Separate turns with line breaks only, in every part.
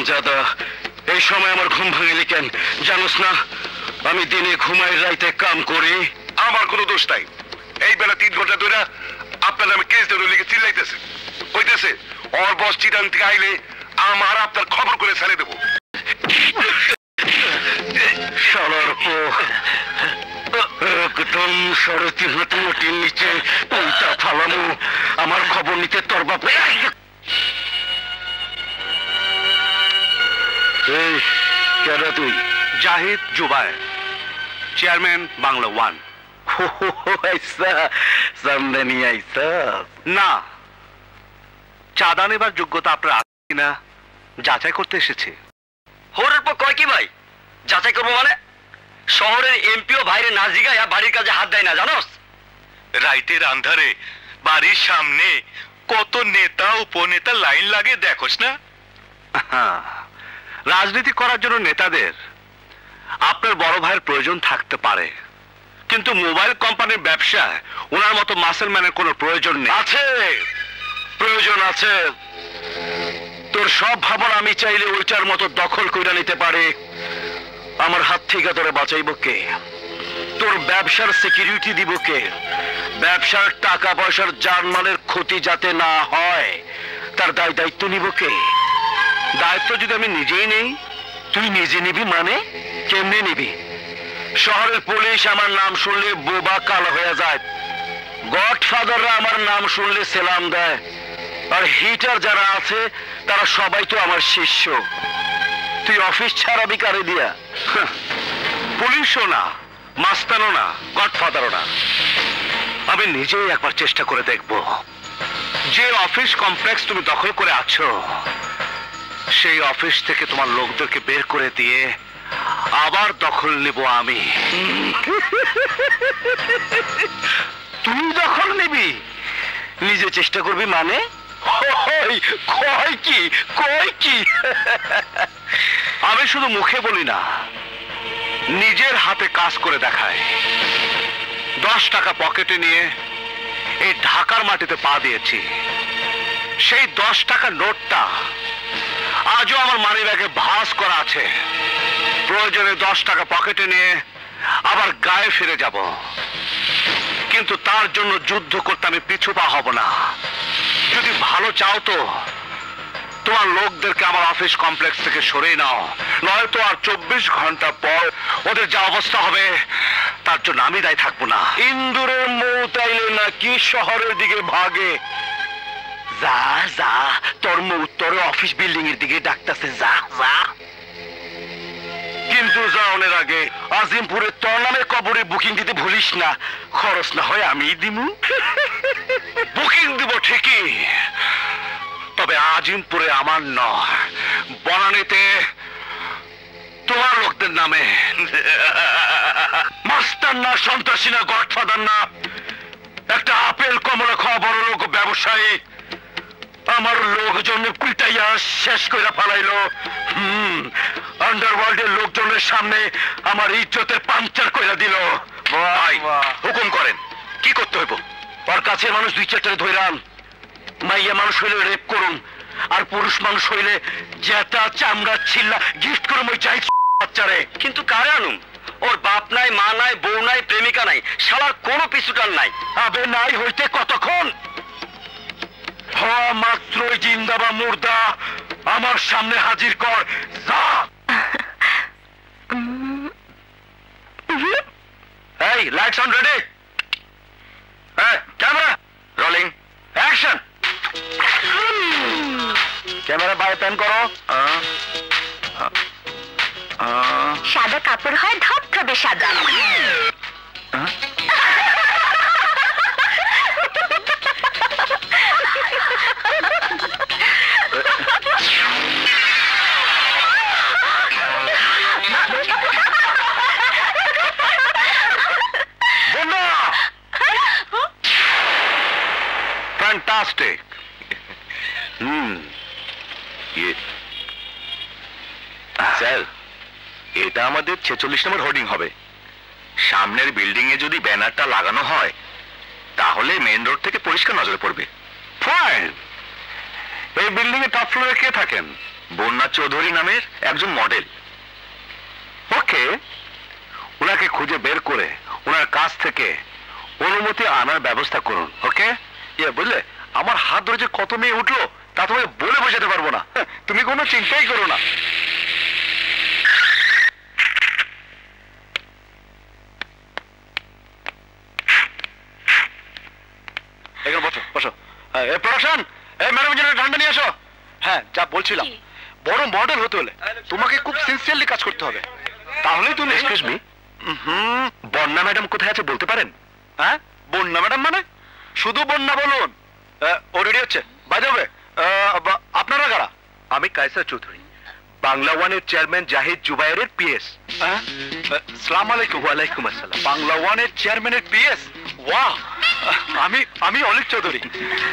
হারামজাদা, এই সময় আমার ঘুম ভাঙিলি কেন জানোস না? আমি দিনে ঘুমাই, রাইতে কাম করি।
আমার কোনো দোষ নাই। এই বেলা 3 ঘন্টা ধরে আপনার নামে কেস দেওয়ার লিগে চিল্লাইতেছে, কইতেছে ওর বস চিটাং থেকে আইলে আমার আপনার খবর করে ছেড়ে দেবো।
শালার পো একদম 3.5 হাতের নিচে ওইটা ফালামু। আমার খবর নিতে তোর বাপ। এই কেডা তুই?
জাহিদ জুবায়ের, চেয়ারম্যান বাংলা 1।
সামনে নিয়ে আইসা
না, চাঁদা নেবার যোগ্যতা আপনার আছে কিনা যাচাই করতে এসেছে।
হরের পর কয় কি ভাই যাচাই করবো মানে? শহরের এমপিও বাইরে না জিগাইয়া বাড়ির কাজে হাত দেয় না জানোস?
রাইতের আন্ধারে বাড়ির সামনে কত নেতা উপনেতা লাইন লাগে দেখোস না? রাজনীতি করার জন্য নেতাদের আপনার বড় ভাইয়ের প্রয়োজন থাকতে পারে, কিন্তু মোবাইল কোম্পানির ব্যবসায় ওনার মতো মাসেলম্যানের কোনো প্রয়োজন নেই।
আছে, প্রয়োজন আছে। তোর সব ভাবনা আমি চাইলে ওইটার মতো দখল করে নিতে পারে। আমার হাত থেকে তোরে বাঁচাইব কে? তোর ব্যবসার সিকিউরিটি দিব কে? ব্যবসার টাকা পয়সার জানমালের ক্ষতি যাতে না হয় তার দায়িত্ব নিব কে? দায়িত্ব যদি আমি নিজেই নেই, তুই নিজে নিবি মানে? কেমনে নিবি? শহরের পুলিশ আমার নাম শুনলে বোবা কালো হয়ে যায়। গডফাদাররা আমার নাম শুনলে সেলাম দেয়। আর হিটার যারা আছে তারা সবাই তো আমার শিষ্য। তুই অফিস ছাড়াবি কারে দিয়া?
পুলিশও না, মাস্তানও না, গডফাদারও না।
আমি নিজেই একবার চেষ্টা করে দেখব।
যে অফিস কমপ্লেক্স তুমি দখল করে আছো, সেই অফিস থেকে তোমার লোকদেরকে বের করে দিয়ে আবার দখল নেব আমি।
তুই দখল নিবি? নিজে চেষ্টা করবি মানে? কয় কি?
আমি শুধু মুখে বলি না, নিজের হাতে কাজ করে দেখায়। 10 টাকা পকেটে নিয়ে এই ঢাকার মাটিতে পা দিয়েছি। সেই 10 টাকার নোটটা আজও আমার মানি ব্যাগে ভাঁজ করা আছে। প্রয়োজনে 10 টাকা পকেটে নিয়ে আবার গায়ে ফিরে যাব, কিন্তু তার জন্য যুদ্ধ করতে আমি পিছু পা হব না। যদি ভালো চাও তো তোমার লোকদেরকে আমার অফিস কমপ্লেক্স থেকে সরিয়ে নাও, নয়তো আর 24 ঘন্টা পর ওদের যা অবস্থা হবে তার জন্য আমি দায়ী থাকবো না।
ইন্দুরের মৌত আইলে নাকি শহরের দিকে ভাগে? যা যা, তোর মৌত তোর অফিস বিল্ডিং এর দিকে ডাকতেছে, যা যা। কিন্তু যাওয়ার আগে আজিমপুরে তোর নামে কবরে বুকিং দিতে ভুলিস না। খরচ না হয় আমি দিমু।
বুকিং দিব ঠিকই, তবে আজিমপুরে আমার নয়, বনানীতে তোমার লোকদের নামে।
মাস্টার না, সন্ত্রাসী না, গডফাদার না, একটা আপেল কমলা খাওয়া বড় লোক ব্যবসায়ী আমার লোকজন পিটাইয়া শেষ করে ফেলাইলো। আন্ডারওয়ার্ল্ডের লোকজনের সামনে আমার ইজ্জতের পাঞ্চার করে দিল।
হুকুম করেন, কি করতে হইব?
ওর কাছে মানুষ 2-4টা ধইরান। মাইয়া মানুষ হইলে রেপ করুন, আর পুরুষ মানুষ হইলে জেতা চামড়া ছিল্লা গিফট করুন ওই যাই বাচ্চারে।
কিন্তু কারে আনুম? ওর বাপ নাই, মা নাই, বউ নাই, প্রেমিকা নাই, শালার কোনো পিছুটান নাই।
আবে নাই হইতে কতক্ষণ? হওয়া মাত্রই জিন্দা বা মুর্দা আমার সামনে হাজির কর, যা। এই লাইটস অন, রেডি? হ্যাঁ, ক্যামেরা রোলিং, অ্যাকশন। ক্যামেরা বাই প্যান করো।
সাদা কাপড় হয় ধবধবে সাদা।
ফ্যান্টাস্টিক। স্যার, এটা আমাদের 46 নম্বর হোর্ডিং হবে। সামনের বিল্ডিং এ যদি ব্যানারটা লাগানো হয় তাহলে মেইন রোড থেকে পরিষ্কার নজরে পড়বে। ফাইন। এই বিল্ডিং এ টপ ফ্লোরে কে থাকেন? বন্যা চৌধুরী নামের একজন মডেল। ওকে, ওনাকে খুঁজে বের করে ওনার কাছ থেকে অনুমতি আনার ব্যবস্থা করুন। ওকে? বুঝলে, আমার হাত ধরে যে কত মেয়ে উঠলো তা তোমায় বলে বোঝাতে পারবো না। তুমি কোনো চিন্তাই করো না। এখানে বসো বসো। প্রোডাকশন, ম্যাডাম জন্য ঠান্ডা নিয়ে আসো। হ্যাঁ, যা বলছিলাম, বড় মডেল হতে হলে তোমাকে খুব সিনসিয়ারলি কাজ করতে হবে, তাহলেই তুমি। এক্সকিউজ মি, বন্যা ম্যাডাম কোথায় আছে বলতে পারেন? হ্যাঁ, বন্যা ম্যাডাম মানে শুধু বন্যা বলুন। ও রেডি হচ্ছে। বাই দ্য ওয়ে, আপনারা কারা? আমি কায়সার চৌধুরী, বাংলা ওয়ানের চেয়ারম্যান জাহিদ জুবায়েরের পিএস। আসসালামু আলাইকুম। ওয়ালাইকুম আসসালাম। বাংলা ওয়ানের চেয়ারম্যানের পিএস? ওয়াহ! আমি অলিক চৌধুরী,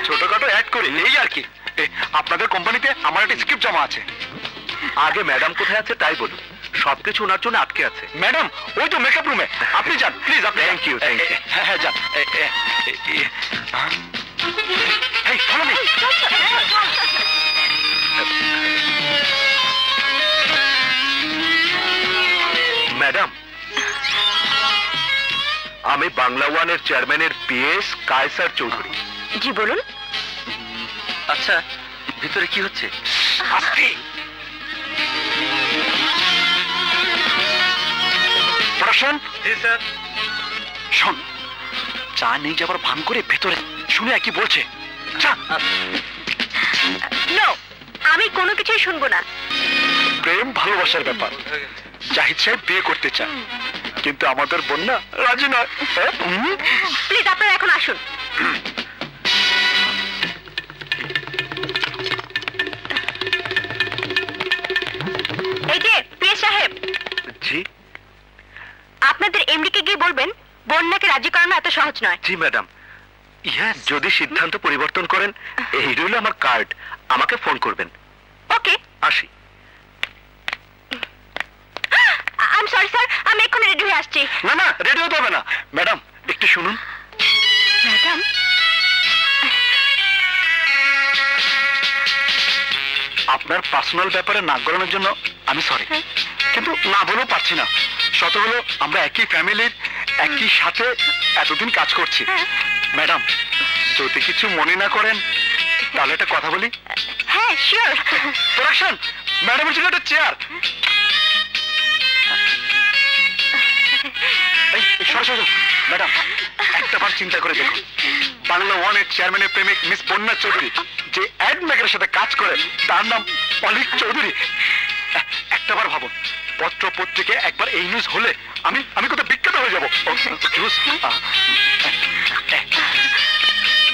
ছোটখাটো অ্যাড করি এই আর কি। আপনাদের কোম্পানিতে আমার একটা স্ক্রিপ্ট জমা আছে। আগে ম্যাডাম কোথায় আছে তাই বলুন, সবকিছু ওনার জন্য আটকে আছে। ম্যাডাম ওই তো মেকআপ রুমে, আপনি যান প্লিজ। আপনি থ্যাংক ইউ। হ্যাঁ হ্যাঁ যান। এই follow me. ম্যাডাম, আমি বাংলা ওয়ানের চেয়ারম্যানের পিএস কায়সার চৌধুরী।
জি বলুন।
আচ্ছা, ভিতরে কি হচ্ছে?
আস্তে। প্রশ্ন? জি স্যার। শোন, চা নেই যাবার ভান করে ভেতরে শুনে কি বলছে।
নো, আমি কোনো কিছুই শুনবো না।
প্রেম ভালোবাসার ব্যাপার। জাহিদ সাহেব বিয়ে করতে চান, কিন্তু আমাদের বন্যা রাজি নয়।
প্লিজ আপনারা এখন আসুন। এই যে পিএস সাহেব।
জি।
আপনাদের এমডি কে গিয়ে বলবেন বন্যাকে রাজি করানো এত সহজ নয়।
জি ম্যাডাম। ইয়েস, যদি সিদ্ধান্ত পরিবর্তন করেন, এই রইল আমার কার্ড, আমাকে ফোন করবেন।
ওকে,
আসি।
আই এম সরি স্যার, আমি এক্ষুনি রেডি হয়ে আসছি।
না না, রেডি হতে হবে না। ম্যাডাম একটু শুনুন।
ম্যাডাম,
আপনার পার্সোনাল ব্যাপারে নাক গলানোর জন্য আমি সরি, কিন্তু না বলেও পারছি না। শত হলো আমরা একই ফ্যামিলির, একই সাথে এতদিন কাজ করছি। ম্যাডাম, যদি কিছু মনে না করেন তাহলে একটা কথা বলি।
হ্যাঁ শিওর।
প্রোডাকশন, ম্যাডামের জন্য একটা চেয়ার। ম্যাডাম, একটা বার চিন্তা করে দেখুন, বাংলা ওয়ানের চেয়ারম্যানের প্রেমিক মিস বন্যা চৌধুরী যে অ্যাড মেকারের সাথে কাজ করে, তার নাম অলিক চৌধুরী। একটা বার ভাবুন, পত্র পত্রিকায় একবার এই নিউজ হলে আমি কোথাও বিখ্যাত হয়ে যাবো।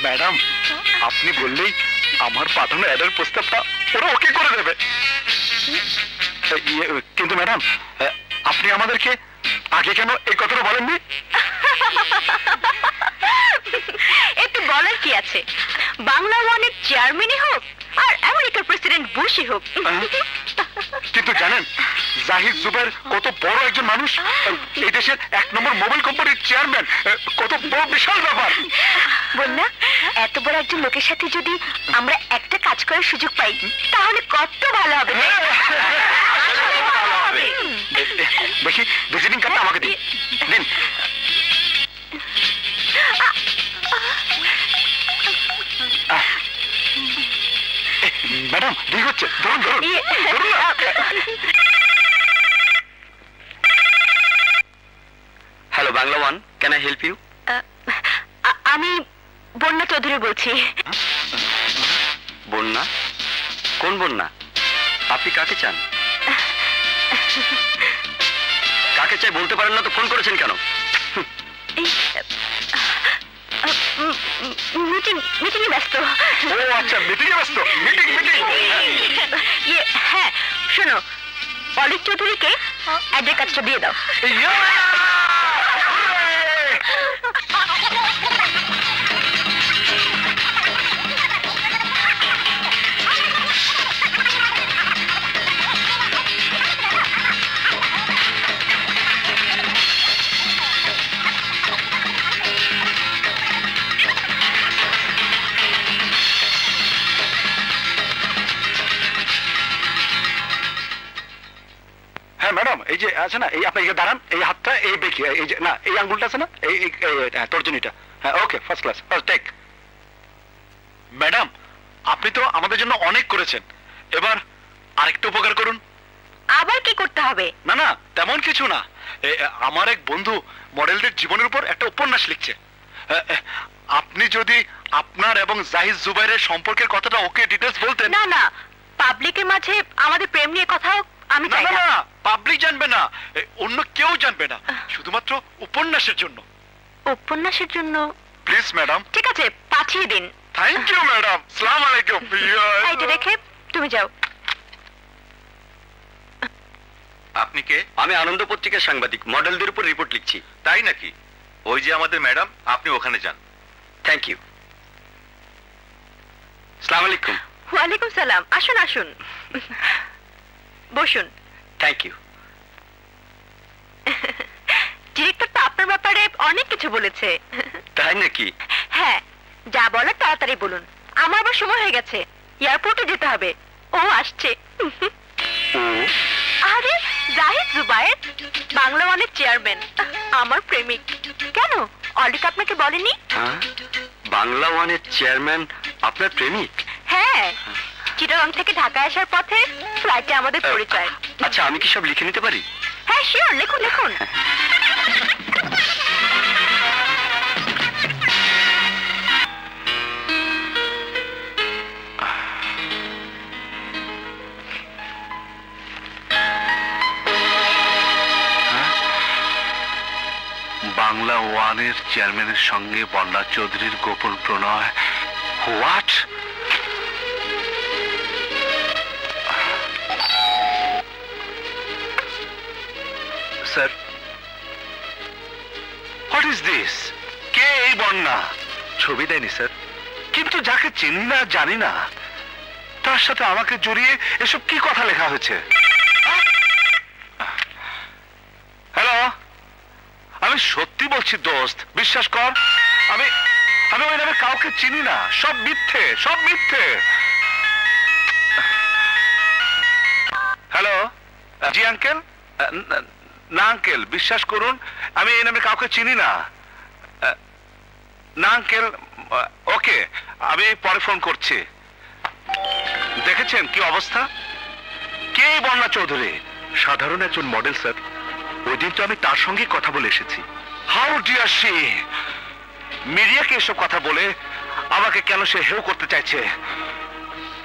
ম্যাডাম, আপনি বললেই আমার পাঠানো অ্যাডের প্রস্তাবটা ওরা ওকে করে দেবে। কিন্তু ম্যাডাম, আপনি আমাদেরকে আগে কেন এই কথাটা বলেননি?
একটু বলার কি আছে, বাংলা ওয়ানের চেয়ারম্যানই হোক আর আমেরিকার প্রেসিডেন্ট বুশই হোক।
কিন্তু জানেন জাহিদ জুবায়ের কত বড় একজন মানুষ, এই দেশের 1 নম্বর মোবাইল কোম্পানির চেয়ারম্যান, কত বড় বিশাল ব্যাপার।
বন্যা, এত বড় একজন লোকের সাথে যদি আমরা একটা কাজ করার সুযোগ পাই তাহলে কত ভালো হবে।
দেখি ভিজিটিং কার্ডটা আমাকে দিন। ম্যাডাম ঠিক হচ্ছে, ধরুন ধরুন ধরুন না।
Hello Bangla one, can I help you?
আমি বন্যা চৌধুরী বলছি।
বন্যা? কোন বন্যা? আপনি কাকে চান? কাকে চাই বলতে পারেন না তো ফোন করেছেন কেন?
মিটিংয়ে ব্যস্ত।
ও আচ্ছা, মিটিংয়ে ব্যস্ত। Meeting meeting.
হ্যাঁ শোনো, অলিক চৌধুরীকে অ্যাডের কাজটা দিয়ে দাও।
হ্যাঁ ম্যাডাম, এই যে আছে না, এই আপনি দাঁড়ান, এই হাতটা এই বেঁকিয়ে, এই যে না এই আঙ্গুলটা আছে না, এই তর্জনীটা। হ্যাঁ ওকে, ফার্স্ট ক্লাস, টেক। ম্যাডাম আপনি তো আমাদের জন্য অনেক করেছেন, এবার আরেকটু উপকার করুন।
আবার কি করতে হবে?
না না তেমন কিছু না, আমার এক বন্ধু মডেলদের জীবনের উপর একটা উপন্যাস লিখছে। আপনি যদি আপনার এবং জাহিদ জুবাইরের সম্পর্কের কথাটা ওকে ডিটেলস বলতেন।
না না, পাবলিকের মাঝে আমাদের প্রেম নিয়ে কথা আমি চাই না।
না পাবলিক জানবে না, অন্য কেউ জানবে না, শুধুমাত্র উপন্যাসের জন্য।
উপন্যাসের জন্য?
Please madam.
ঠিক আছে, পাঠিয়ে দিন।
থ্যাংক ইউ ম্যাডাম, আসসালামু আলাইকুম।
এইটা রেখে তুমি যাও।
আপনি কে? আমি আনন্দ পত্রিকার সাংবাদিক, মডেলদের উপর রিপোর্ট লিখছি।
তাই নাকি? ওই যে আমাদের ম্যাডাম, আপনি ওখানে যান।
Thank you. আসসালামু আলাইকুম।
ওয়ালাইকুম সালাম, আসুন আসুন, বসুন।
Thank you.
ডিরেক্টর তো আপনার ব্যাপারে অনেক কিছু বলেছে।
তাই নাকি?
হ্যাঁ, যা বলার তাড়াতাড়ি বলুন, আমার আবার সময় হয়ে গেছে, এয়ারপোর্টে যেতে হবে। ও আসছে। আরে জাহিদ জুবায়ের, বাংলা ওয়ানের চেয়ারম্যান, আমার প্রেমিক। কেন, অলরেডি আপনাকে বলেনি?
বাংলা ওয়ানের চেয়ারম্যান আপনার প্রেমিক?
হ্যাঁ, চিটাগাং থেকে ঢাকায় আসার পথে ফ্লাইটে আমাদের পরিচয়।
আচ্ছা, আমি কি সব লিখে নিতে পারি?
হ্যাঁ শিওর, লিখুন লিখুন।
বাংলা ওয়ানের চেয়ারম্যানের সঙ্গে বন্যা চৌধুরীর গোপন প্রণয়। What? Sir, what is this? কে এই বন্যা? ছবি দেয়নি স্যার, কিন্তু যাকে চিনি না জানি না তার সাথে আমাকে জড়িয়ে এসব কি কথা লেখা হয়েছে? হ্যালো, আমি সত্যি বলছি দোস্ত, বিশ্বাস কর, আমি ওই নামে কাউকে চিনি না, সব মিথ্যে, সব মিথ্যে। হ্যালো, জি আঙ্কেল? না আঙ্কেল, বিশ্বাস করুন আমি এই নামে কাউকে চিনি না। না আঙ্কেল, ওকে আমি পরে ফোন করছি। দেখেছেন কি অবস্থা? কে বন্যা চৌধুরী? সাধারণ একজন মডেল স্যার, ওই দিন তো আমি তার সঙ্গে কথা বলে এসেছি। How dare she! মিডিয়াকে এসব কথা বলে আমাকে কেন সে হেউ করতে চাইছে?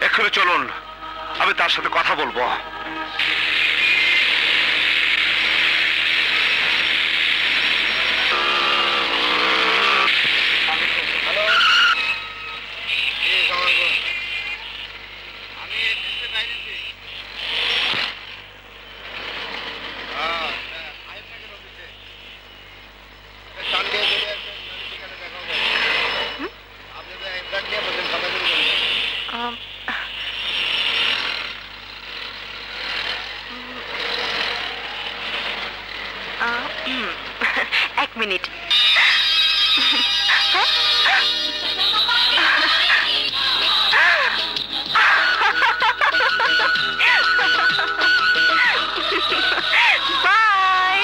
এক্ষুনি চলুন, আমি তার সাথে কথা বলবো।
এক মিনিট। বাই।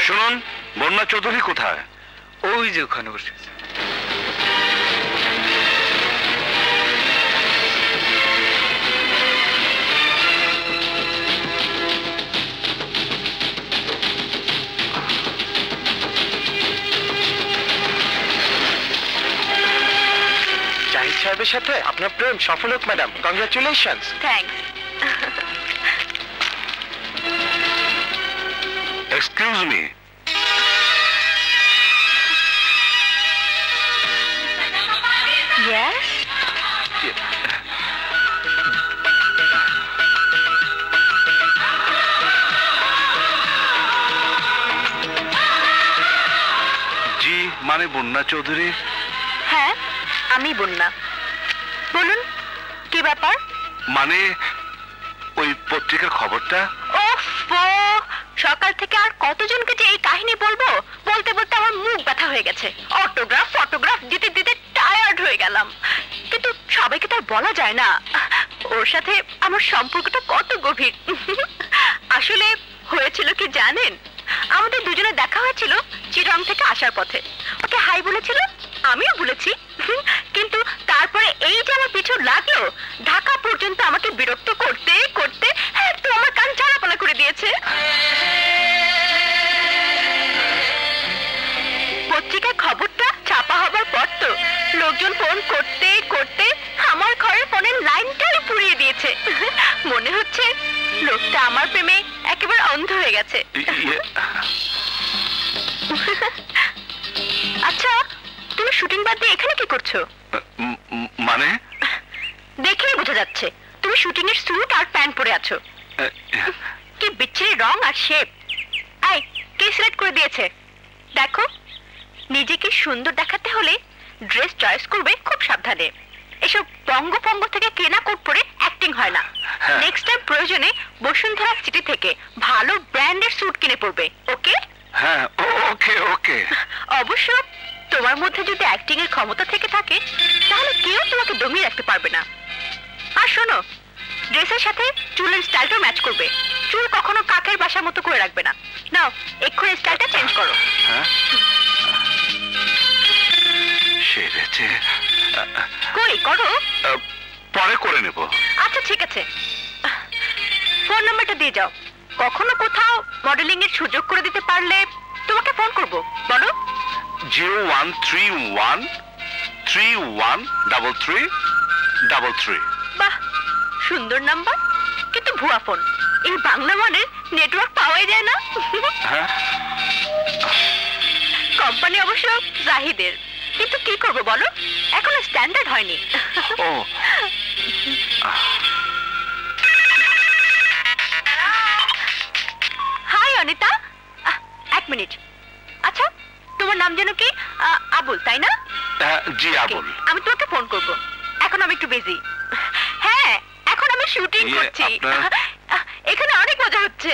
শুনুন, বন্যা চৌধুরী কোথায়?
ওই যে ওখানে বসে।
জাহিদ
সাহেবের সাথে আপনার প্রেম সফল হোক madam. Congratulations.
Thanks.
Excuse me,
yes.
জি মানে বন্যা চৌধুরী?
হ্যাঁ, আমি বন্যা। বলুন কি ব্যাপার?
মানে ওই পত্রিকার খবরটা।
ওফো, সকাল থেকে আর কতজনকে যে এই কাহিনী বলবো, বলতে বলতে আমার মুখ ব্যথা হয়ে গেছে। অটোগ্রাফ ফটোগ্রাফ দিতে দিতে টায়ার্ড হয়ে গেলাম। কিন্তু সবাইকে তো আর বলা যায় না ওর সাথে আমার সম্পর্কটা কত গভীর। আসলে হয়েছিল কি জানেন, আমাদের দুজনে দেখা হয়েছিল চিরং থেকে আসার পথে। ওকে হাই বলেছিল, আমিও বলেছি। কিন্তু তারপরে এই যে আমার পিছু লাগলো, ঢাকা পর্যন্ত আমাকে বিরক্ত করতে করতে একটু আমার কান ঝালাপালা করে দিয়েছে। পত্রিকার খবরটা ছাপা হবার পর তো লোকজন ফোন করতে করতে আমার ঘরের ফোনের লাইনটাই পুড়িয়ে দিয়েছে। মনে হচ্ছে লোকটা আমার প্রেমে একেবারে অন্ধ হয়ে গেছে। আচ্ছা, তুমি শুটিং বাদ দিয়ে এখানে কি করছো?
মানে
দেখেই বোঝা যাচ্ছে তুমি শুটিং এর স্যুট আর প্যান্ট পরে আছো। কি বিচ্ছিরি রং আর শেপ। আই কে সিলেক্ট করে দিয়েছে? দেখো, নিজেকে সুন্দর দেখাতে হলে ড্রেস চয়েস করবে খুব সাবধানে। এসব বঙ্গ ফঙ্গ থেকে কেনা কোট পরে অ্যাক্টিং হয় না। নেক্সট টাইম প্রয়োজনে বসুন্ধরা সিটি থেকে ভালো ব্র্যান্ডের স্যুট কিনে পরবে। ওকে?
হ্যাঁ ওকে ওকে।
অবশ্য তোমার মধ্যে যদি অ্যাক্টিং এর ক্ষমতা থেকে থাকে তাহলে কেউ তোমাকে দমিয়ে রাখতে পারবে না। আর শোনো, ড্রেসের সাথে চুলের স্টাইলটাও ম্যাচ করবে। চুল কখনো কাকের বাসার মতো করে রাখবে না। নাও এক্ষুনি স্টাইলটা চেঞ্জ করো।
হ্যাঁ সেরেছে।
কই করো?
পরে করে নেব।
আচ্ছা ঠিক আছে, ফোন নাম্বারটা দিয়ে যাও। কখনো কোথাও মডেলিং এর সুযোগ করে দিতে পারলে তোমাকে ফোন করব। বলো।
0131313333।
বাহ, সুন্দর নাম্বার, কিন্তু ভুয়া ফোন। এই বাংলা মানের নেটওয়ার্ক পাওয়াই যায় না।
হ্যাঁ
কোম্পানি অবশ্য জাহিদের, কিন্তু কি করব বলো, এখনো স্ট্যান্ডার্ড হয়নি।
ও
হাই অনিতা, এক মিনিট। আচ্ছা, তোমার নাম যেন কি? আবুল, তাই না?
জি আবুল।
আমি তোমাকে ফোন করব, এখন আমি একটু বিজি। হ্যাঁ, এখন আমি শুটিং করছি। এখানে অনেক মজা হচ্ছে।